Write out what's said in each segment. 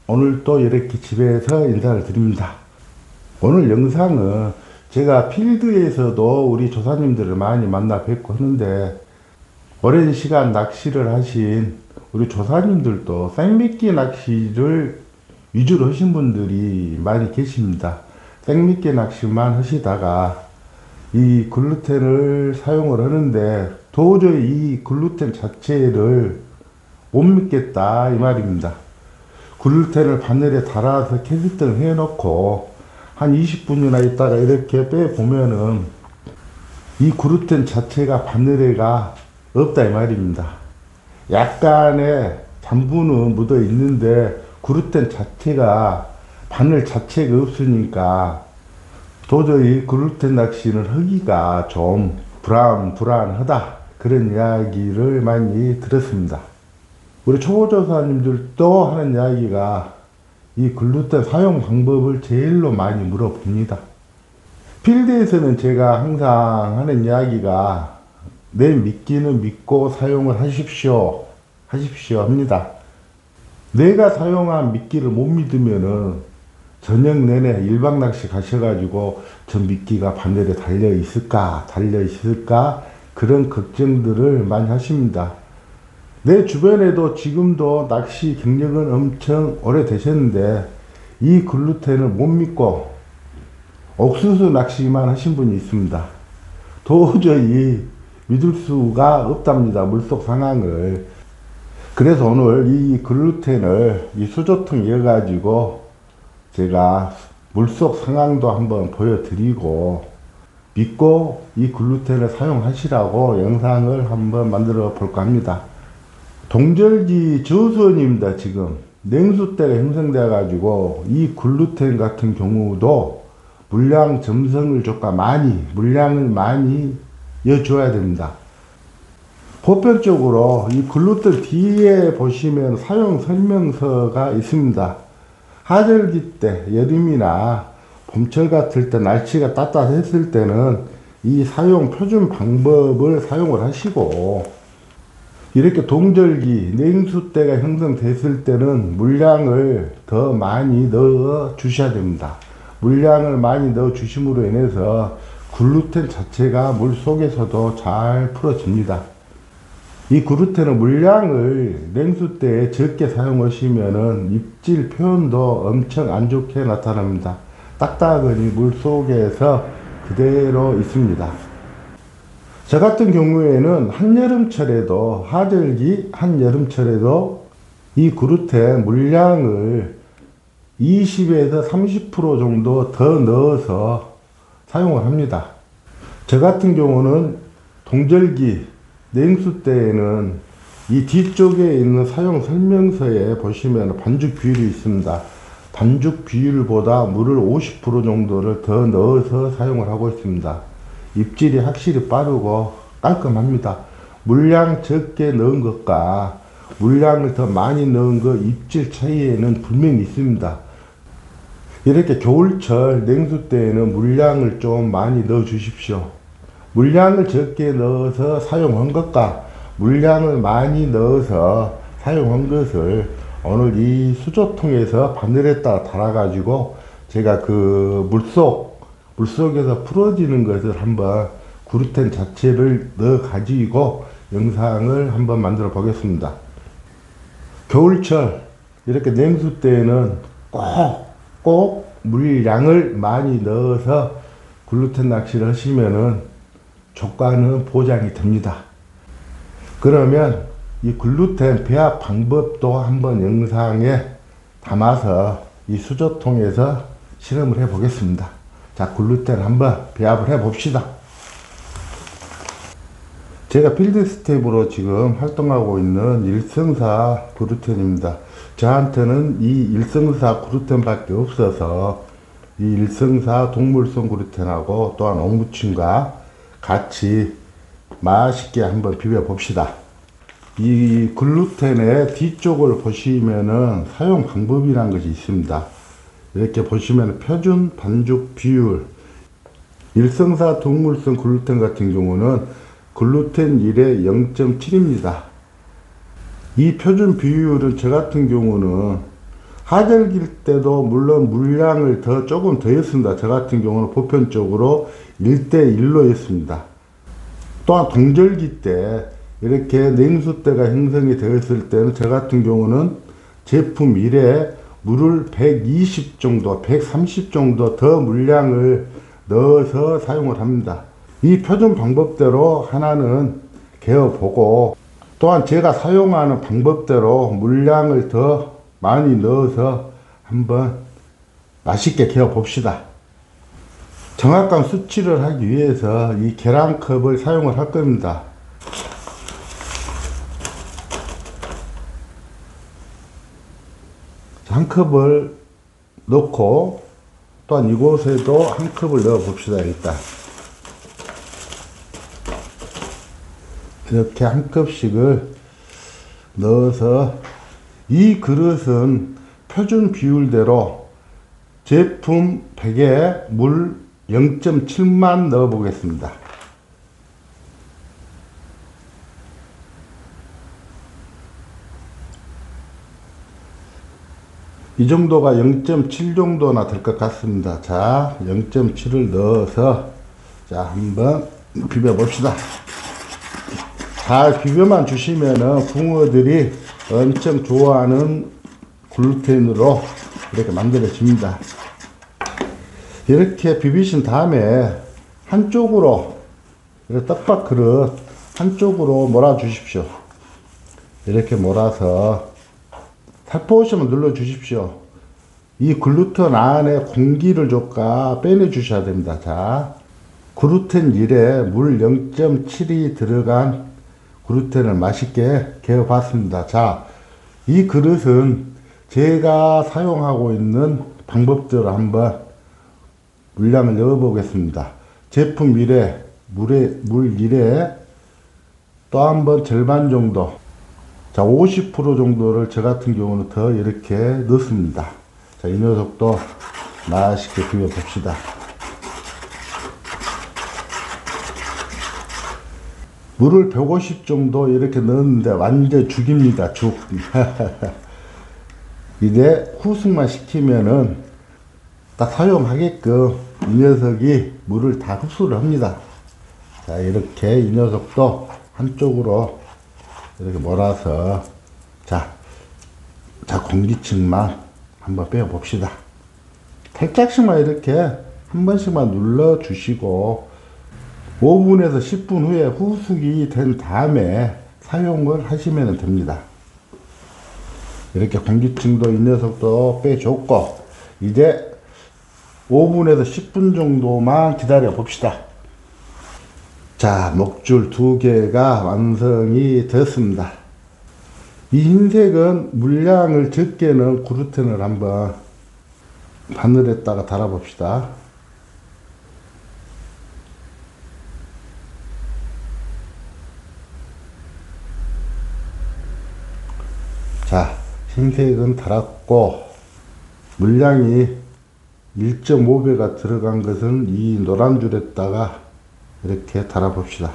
오늘 또 이렇게 집에서 인사를 드립니다. 오늘 영상은 제가 필드에서도 우리 조사님들을 많이 만나 뵙고 하는데, 오랜 시간 낚시를 하신 우리 조사님들도 생미끼 낚시를 위주로 하신 분들이 많이 계십니다. 생미끼 낚시만 하시다가 이 글루텐을 사용을 하는데 도저히 이 글루텐 자체를 못 믿겠다 이 말입니다. 글루텐을 바늘에 달아서 캐스팅을 해놓고 한 20분이나 있다가 이렇게 빼보면은 이 글루텐 자체가 바늘에가 없다 이 말입니다. 약간의 당분은 묻어 있는데 글루텐 자체가 바늘 자체가 없으니까 도저히 글루텐 낚시를 하기가 좀 불안하다, 그런 이야기를 많이 들었습니다. 우리 초보조사님들도 하는 이야기가 이 글루텐 사용 방법을 제일로 많이 물어봅니다. 필드에서는 제가 항상 하는 이야기가 내 미끼는 믿고 사용을 하십시오 합니다. 내가 사용한 미끼를 못 믿으면은 저녁 내내 일박 낚시 가셔가지고 저 미끼가 바늘에 달려 있을까 그런 걱정들을 많이 하십니다. 내 주변에도 지금도 낚시 경력은 엄청 오래 되셨는데 이 글루텐을 못 믿고 옥수수 낚시만 하신 분이 있습니다. 도저히 믿을 수가 없답니다, 물속 상황을. 그래서 오늘 이 글루텐을 이 수조통 이어가지고 제가 물속 상황도 한번 보여드리고 믿고 이 글루텐을 사용하시라고 영상을 한번 만들어 볼까 합니다. 동절기 저수원입니다. 지금 냉수대가 형성되어 가지고 이 글루텐 같은 경우도 물량 점성을 물량을 많이 여줘야 됩니다. 보편적으로 이 글루텐 뒤에 보시면 사용 설명서가 있습니다. 하절기 때, 여름이나 봄철 같을 때 날씨가 따뜻했을 때는 이 사용 표준 방법을 사용을 하시고, 이렇게 동절기 냉수 때가 형성됐을 때는 물량을 더 많이 넣어 주셔야 됩니다. 물량을 많이 넣어 주심으로 인해서 글루텐 자체가 물 속에서도 잘 풀어집니다. 이 글루텐은 물량을 냉수 때에 적게 사용하시면은 입질 표현도 엄청 안 좋게 나타납니다. 딱딱하니 물 속에서 그대로 있습니다. 저 같은 경우에는 한여름철에도, 하절기 한여름철에도 이 글루텐 물량을 20에서 30% 정도 더 넣어서 사용을 합니다. 저 같은 경우는 동절기 냉수 때에는 이 뒤쪽에 있는 사용 설명서에 보시면 반죽 비율이 있습니다. 반죽 비율보다 물을 50% 정도를 더 넣어서 사용을 하고 있습니다. 입질이 확실히 빠르고 깔끔합니다. 물량 적게 넣은 것과 물량을 더 많이 넣은 것 입질 차이에는 분명히 있습니다. 이렇게 겨울철 냉수 때에는 물량을 좀 많이 넣어 주십시오. 물량을 적게 넣어서 사용한 것과 물량을 많이 넣어서 사용한 것을 오늘 이 수조통에서 바늘에다 달아 가지고 제가 그 물속에서 풀어지는 것을 한번 글루텐 자체를 넣어 가지고 영상을 한번 만들어 보겠습니다. 겨울철 이렇게 냉수 때에는 꼭 물량을 많이 넣어서 글루텐 낚시를 하시면은 조과는 보장이 됩니다. 그러면 이 글루텐 배합 방법도 한번 영상에 담아서 이 수조통에서 실험을 해 보겠습니다. 자, 글루텐 한번 배합을 해 봅시다. 제가 필드 스텝으로 지금 활동하고 있는 일성사 글루텐입니다. 저한테는 이 일성사 글루텐밖에 없어서 이 일성사 동물성 글루텐하고 또한 옥무침과 같이 맛있게 한번 비벼 봅시다. 이 글루텐의 뒤쪽을 보시면은 사용 방법이라는 것이 있습니다. 이렇게 보시면 표준 반죽 비율, 일성사 동물성 글루텐 같은 경우는 글루텐 1에 0.7입니다. 이 표준 비율은 저 같은 경우는 하절기일 때도 물론 물량을 조금 더 했습니다. 저 같은 경우는 보편적으로 1대1로 했습니다. 또한 동절기 때 이렇게 냉수대가 형성이 되었을 때는 저 같은 경우는 제품 1에 물을 120 정도, 130 정도 더 물량을 넣어서 사용을 합니다. 이 표준 방법대로 하나는 개어보고, 또한 제가 사용하는 방법대로 물량을 더 많이 넣어서 한번 맛있게 개어 봅시다. 정확한 수치를 하기 위해서 이 계량컵을 사용을 할 겁니다. 한 컵을 넣고, 또한 이곳에도 한 컵을 넣어 봅시다. 일단 이렇게 한 컵씩을 넣어서, 이 그릇은 표준 비율대로 제품 100에 물 0.7만 넣어 보겠습니다. 이 정도가 0.7 정도나 될 것 같습니다. 자, 0.7을 넣어서 자, 한번 비벼 봅시다. 잘 비벼만 주시면은 붕어들이 엄청 좋아하는 글루텐으로 이렇게 만들어집니다. 이렇게 비비신 다음에 한쪽으로, 떡밥 그릇 한쪽으로 몰아 주십시오. 이렇게 몰아서 살포시만 눌러 주십시오. 이 글루텐 안에 공기를 조금 빼내 주셔야 됩니다. 자, 글루텐 1에 물 0.7이 들어간 글루텐을 맛있게 개어 봤습니다. 자, 이 그릇은 제가 사용하고 있는 방법대로 한번 물량을 넣어 보겠습니다. 제품 1에 물 1에 또 한번 절반 정도, 자, 50% 정도를 저 같은 경우는 더 이렇게 넣습니다. 자, 이 녀석도 맛있게 비벼 봅시다. 물을 150 정도 이렇게 넣었는데 완전 죽입니다. 죽. 이제 후숙만 시키면은 딱 사용하게끔 이 녀석이 물을 다 흡수를 합니다. 자, 이렇게 이 녀석도 한쪽으로 이렇게 몰아서, 자, 공기층만 한번 빼어 봅시다. 살짝씩만 이렇게 한 번씩만 눌러 주시고 5분에서 10분 후에 후숙이 된 다음에 사용을 하시면 됩니다. 이렇게 공기층도 이 녀석도 빼줬고, 이제 5분에서 10분 정도만 기다려 봅시다. 자, 목줄 2개가 완성이 되었습니다. 이 흰색은 물량을 적게 넣은 글루텐을 한번 바늘에다가 달아 봅시다. 자, 흰색은 달았고, 물량이 1.5배가 들어간 것은 이 노란 줄에다가 이렇게 달아 봅시다.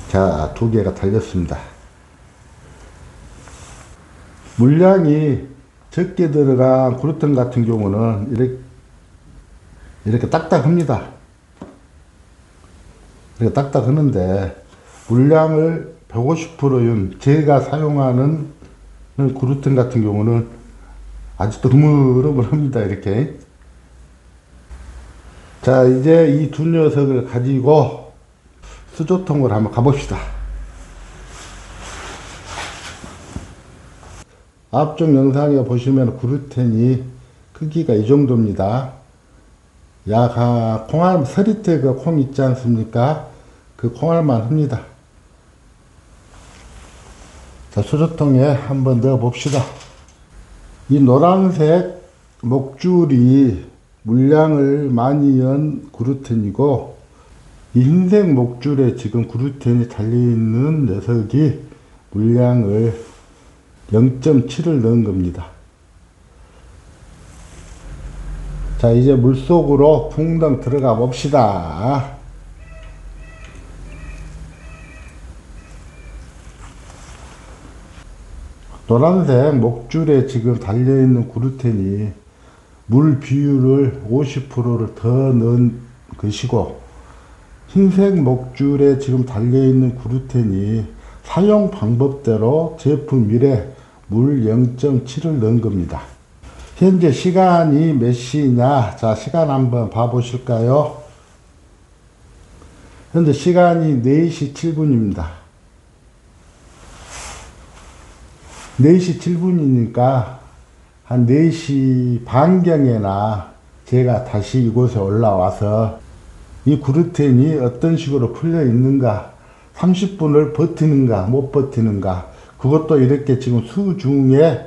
자, 2개가 달렸습니다. 물량이 적게 들어간 글루텐 같은 경우는 이렇게 딱딱합니다. 이렇게 딱딱하는데, 물량을 150%인 제가 사용하는 글루텐 같은 경우는 아직도 흐물흐물합니다. 이렇게. 자, 이제 이 두 녀석을 가지고 수조통을 한번 가봅시다. 앞쪽 영상에 보시면 글루텐이 크기가 이 정도입니다. 약 콩알, 서리태 그 콩 있지 않습니까? 그 콩알만 합니다. 자, 수저통에 한번 넣어 봅시다. 이 노란색 목줄이 물량을 많이 연 글루텐이고, 이 흰색 목줄에 지금 글루텐이 달려있는 녀석이 물량을 0.7을 넣은 겁니다. 자, 이제 물속으로 붕덩 들어가 봅시다. 노란색 목줄에 지금 달려있는 그루텐이 물 비율을 50%를 더 넣은 것이고, 흰색 목줄에 지금 달려있는 그루텐이 사용 방법대로 제품일에 물 0.7을 넣은 겁니다. 현재 시간이 몇 시냐? 자, 시간 한번 봐보실까요? 현재 시간이 4시 7분입니다. 4시 7분이니까 한 4시 반경에나 제가 다시 이곳에 올라와서 이 그루텐이 어떤 식으로 풀려 있는가, 30분을 버티는가 못 버티는가, 그것도 이렇게 지금 수중에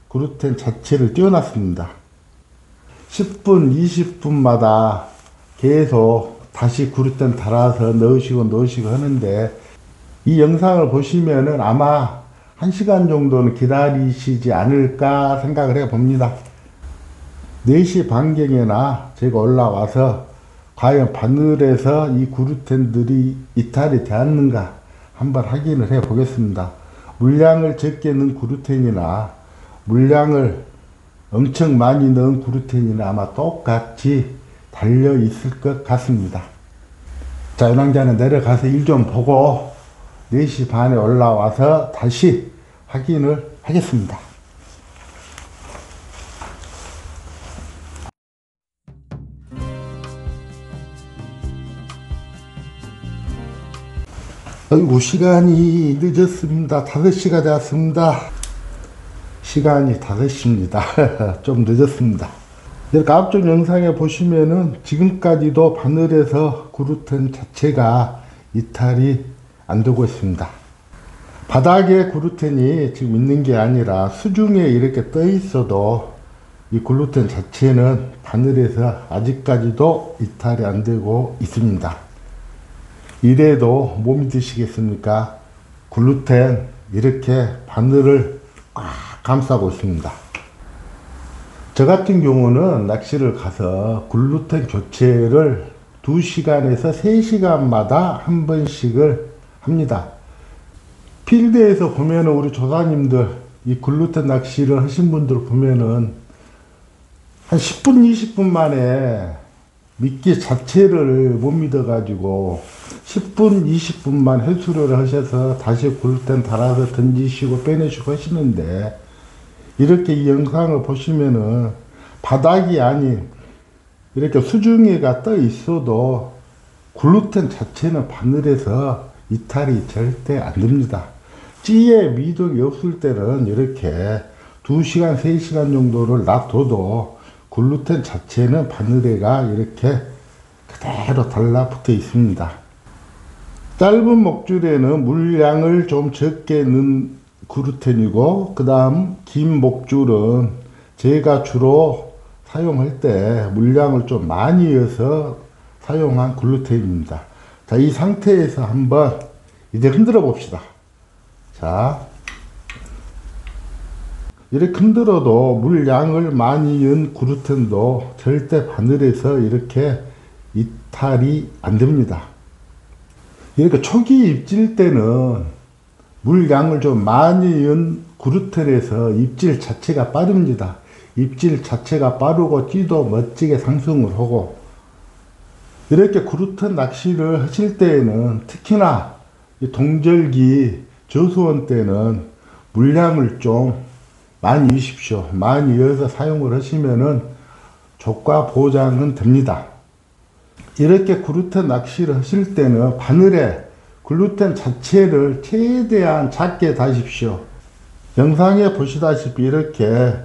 그루텐 자체를 띄워놨습니다. 10분 20분마다 계속 다시 그루텐 달아서 넣으시고 하는데, 이 영상을 보시면은 아마 1시간 정도는 기다리시지 않을까 생각을 해 봅니다. 4시 반경에나 제가 올라와서 과연 바늘에서 이 그루텐들이 이탈이 되었는가 한번 확인을 해 보겠습니다. 물량을 적게 넣은 그루텐이나 물량을 엄청 많이 넣은 그루텐이나 아마 똑같이 달려 있을 것 같습니다. 자, 연왕자는 내려가서 일 좀 보고 4시 반에 올라와서 다시 확인을 하겠습니다. 아이고, 시간이 늦었습니다. 5시가 되었습니다. 시간이 5시입니다. 좀 늦었습니다. 이렇게 앞쪽 영상에 보시면은 지금까지도 바늘에서 그루텐 자체가 이탈이 안 되고 있습니다. 바닥에 그루텐이 지금 있는 게 아니라 수중에 이렇게 떠 있어도 이 그루텐 자체는 바늘에서 아직까지도 이탈이 안 되고 있습니다. 이래도 못 믿으시겠습니까? 그루텐 이렇게 바늘을 꽉 감싸고 있습니다. 저 같은 경우는 낚시를 가서 그루텐 교체를 2시간에서 3시간마다 한 번씩을 합니다. 필드에서 보면은 우리 조사님들 이 그루텐 낚시를 하신 분들 보면은 한 10분 20분 만에 미끼 자체를 못 믿어가지고 10분 20분만 해수를 하셔서 다시 그루텐 달아서 던지시고 빼내시고 하시는데, 이렇게 이 영상을 보시면은 바닥이 아닌 이렇게 수중에가 떠 있어도 그루텐 자체는 바늘에서 이탈이 절대 안 됩니다. 찌에 미동이 없을 때는 이렇게 2시간 3시간 정도를 놔둬도 그루텐 자체는 바늘에가 이렇게 그대로 달라붙어 있습니다. 짧은 목줄에는 물량을 좀 적게 넣은 그루텐이고, 그 다음 긴 목줄은 제가 주로 사용할 때 물량을 좀 많이 넣어서 사용한 그루텐입니다. 자, 이 상태에서 한번 이제 흔들어 봅시다. 자, 이렇게 흔들어도 물량을 많이 넣은 그루텐도 절대 바늘에서 이렇게 이탈이 안 됩니다. 이렇게 초기 입질 때는 물량을 좀 많이 넣은 그루텐에서 입질 자체가 빠릅니다. 입질 자체가 빠르고 찌도 멋지게 상승을 하고, 이렇게 그루텐 낚시를 하실 때에는 특히나 이 동절기 저수원 때는 물량을 좀 많이 넣으십시오. 많이 넣어서 사용을 하시면은 조과 보장은 됩니다. 이렇게 그루텐 낚시를 하실 때는 바늘에 그루텐 자체를 최대한 작게 다십시오. 영상에 보시다시피 이렇게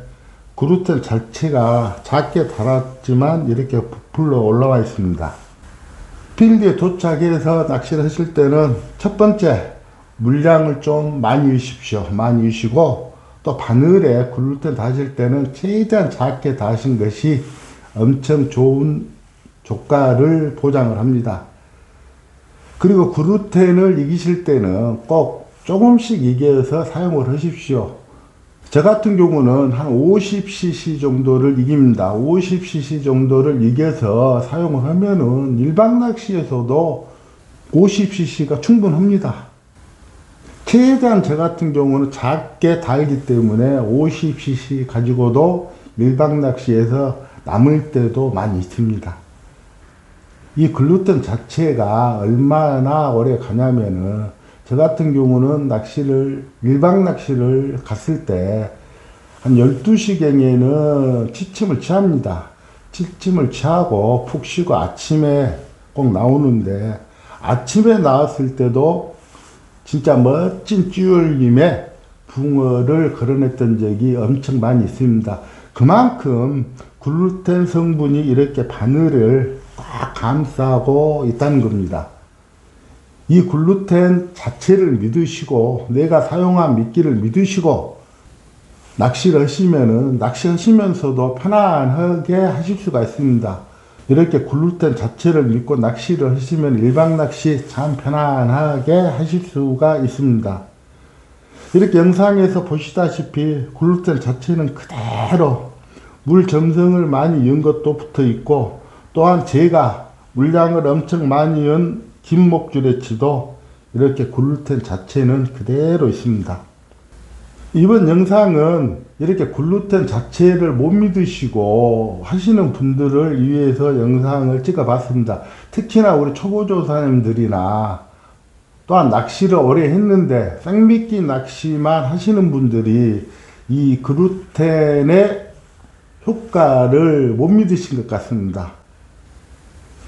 그루텐 자체가 작게 달았지만 이렇게 부풀러 올라와 있습니다. 필드에 도착해서 낚시를 하실 때는 첫 번째 물량을 좀 많이 넣으십시오. 많이 넣으시고, 또 바늘에 그루텐 다실 때는 최대한 작게 다신 것이 엄청 좋은 조과를 보장을 합니다. 그리고 그루텐을 이기실 때는 꼭 조금씩 이겨서 사용을 하십시오. 저 같은 경우는 한 50cc 정도를 이깁니다. 50cc 정도를 이겨서 사용을 하면은 일반 낚시에서도 50cc가 충분합니다. 최대한 저 같은 경우는 작게 달기 때문에 50cc 가지고도 밀박 낚시에서 남을 때도 많이 있습니다. 이 글루텐 자체가 얼마나 오래 가냐면은 저 같은 경우는 밀박 낚시를 갔을 때 한 12시경에는 취침을 취합니다. 취침을 취하고 푹 쉬고 아침에 꼭 나오는데, 아침에 나왔을 때도 진짜 멋진 찌울림에 붕어를 걸어냈던 적이 엄청 많이 있습니다. 그만큼 글루텐 성분이 이렇게 바늘을 꽉 감싸고 있다는 겁니다. 이 글루텐 자체를 믿으시고 내가 사용한 미끼를 믿으시고 낚시를 하시면은 낚시하시면서도 편안하게 하실 수가 있습니다. 이렇게 글루텐 자체를 믿고 낚시를 하시면 일박 낚시 참 편안하게 하실 수가 있습니다. 이렇게 영상에서 보시다시피 글루텐 자체는 그대로 물 점성을 많이 이은 것도 붙어 있고, 또한 제가 물량을 엄청 많이 이은 김목줄에치도 이렇게 글루텐 자체는 그대로 있습니다. 이번 영상은 이렇게 글루텐 자체를 못 믿으시고 하시는 분들을 위해서 영상을 찍어 봤습니다. 특히나 우리 초보조사님들이나 또한 낚시를 오래 했는데 생미끼 낚시만 하시는 분들이 이 글루텐의 효과를 못 믿으신 것 같습니다.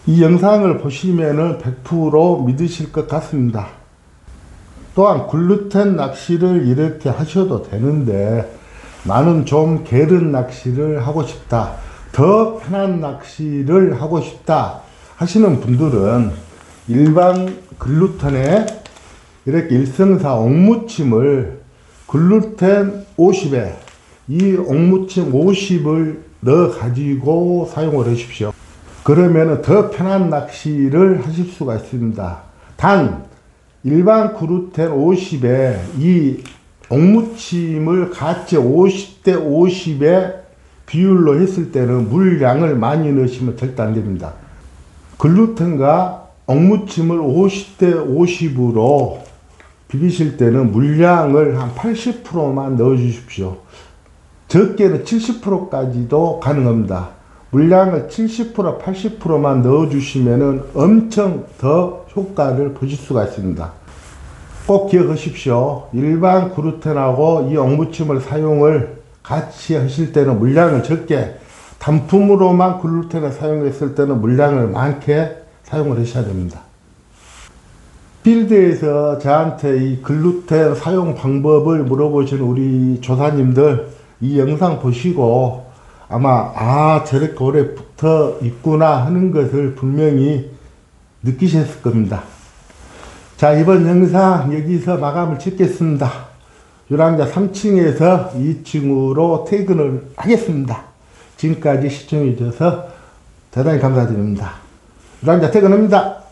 이 영상을 보시면은 100% 믿으실 것 같습니다. 또한 글루텐 낚시를 이렇게 하셔도 되는데 나는 좀 게으른 낚시를 하고 싶다, 더 편한 낚시를 하고 싶다 하시는 분들은 일반 글루텐에 이렇게 일성사 옥무침을 글루텐 50에 이 옥무침 50을 넣어 가지고 사용을 하십시오. 그러면 더 편한 낚시를 하실 수가 있습니다. 단 일반 글루텐 50에 이 옥무침을 같이 50대 50의 비율로 했을 때는 물량을 많이 넣으시면 절대 안 됩니다. 글루텐과 옥무침을 50대 50으로 비비실 때는 물량을 한 80%만 넣어 주십시오. 적게는 70%까지도 가능합니다. 물량을 70%, 80%만 넣어주시면 엄청 더 효과를 보실 수가 있습니다. 꼭 기억하십시오. 일반 글루텐하고 이 옥무침을 사용을 같이 하실 때는 물량을 적게, 단품으로만 글루텐을 사용했을 때는 물량을 많게 사용을 하셔야 됩니다. 필드에서 저한테 이 글루텐 사용 방법을 물어보시는 우리 조사님들, 이 영상 보시고 아마 저렇게 오래 붙어 있구나 하는 것을 분명히 느끼셨을 겁니다. 자, 이번 영상 여기서 마감을 짓겠습니다. 유랑자 3층에서 2층으로 퇴근을 하겠습니다. 지금까지 시청해 주셔서 대단히 감사드립니다. 유랑자 퇴근합니다.